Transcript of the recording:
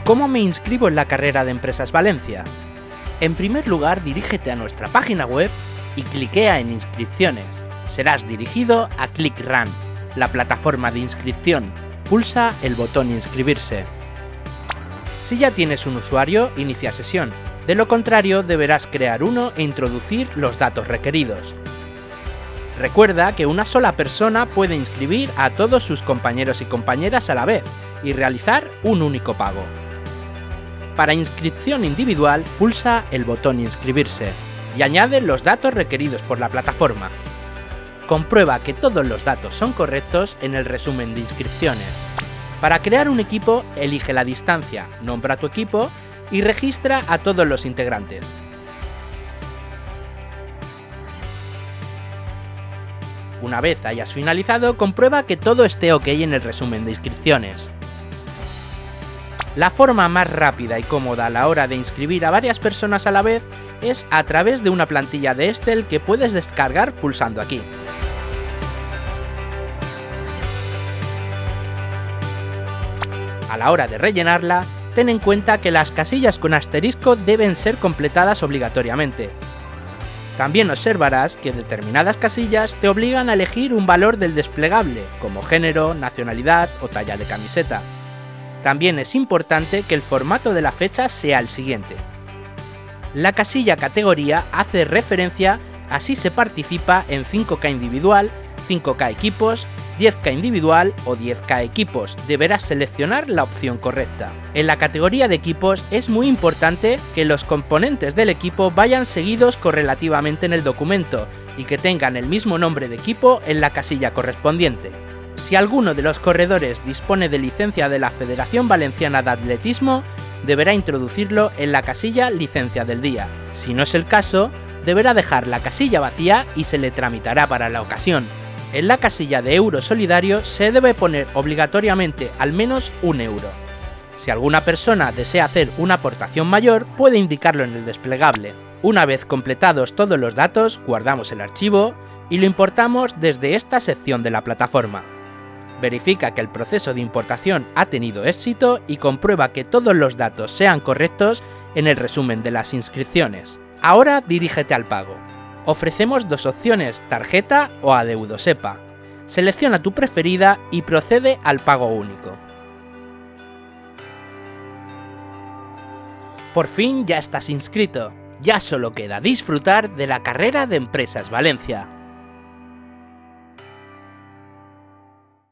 ¿Cómo me inscribo en la carrera de Empresas Valencia? En primer lugar, dirígete a nuestra página web y cliquea en Inscripciones. Serás dirigido a ClickRun, la plataforma de inscripción. Pulsa el botón Inscribirse. Si ya tienes un usuario, inicia sesión. De lo contrario, deberás crear uno e introducir los datos requeridos. Recuerda que una sola persona puede inscribir a todos sus compañeros y compañeras a la vez y realizar un único pago. Para inscripción individual, pulsa el botón Inscribirse y añade los datos requeridos por la plataforma. Comprueba que todos los datos son correctos en el resumen de inscripciones. Para crear un equipo, elige la distancia, nombra tu equipo y registra a todos los integrantes. Una vez hayas finalizado, comprueba que todo esté ok en el resumen de inscripciones. La forma más rápida y cómoda a la hora de inscribir a varias personas a la vez es a través de una plantilla de Excel que puedes descargar pulsando aquí. A la hora de rellenarla, ten en cuenta que las casillas con asterisco deben ser completadas obligatoriamente. También observarás que determinadas casillas te obligan a elegir un valor del desplegable, como género, nacionalidad o talla de camiseta. También es importante que el formato de la fecha sea el siguiente. La casilla categoría hace referencia a si se participa en 5K individual, 5K equipos, 10K individual o 10K equipos. Deberás seleccionar la opción correcta. En la categoría de equipos es muy importante que los componentes del equipo vayan seguidos correlativamente en el documento y que tengan el mismo nombre de equipo en la casilla correspondiente. Si alguno de los corredores dispone de licencia de la Federación Valenciana de Atletismo, deberá introducirlo en la casilla Licencia del día. Si no es el caso, deberá dejar la casilla vacía y se le tramitará para la ocasión. En la casilla de euro solidario se debe poner obligatoriamente al menos 1 euro. Si alguna persona desea hacer una aportación mayor, puede indicarlo en el desplegable. Una vez completados todos los datos, guardamos el archivo y lo importamos desde esta sección de la plataforma. Verifica que el proceso de importación ha tenido éxito y comprueba que todos los datos sean correctos en el resumen de las inscripciones. Ahora dirígete al pago. Ofrecemos dos opciones, tarjeta o adeudo SEPA. Selecciona tu preferida y procede al pago único. Por fin ya estás inscrito. Ya solo queda disfrutar de la carrera de Empresas Valencia.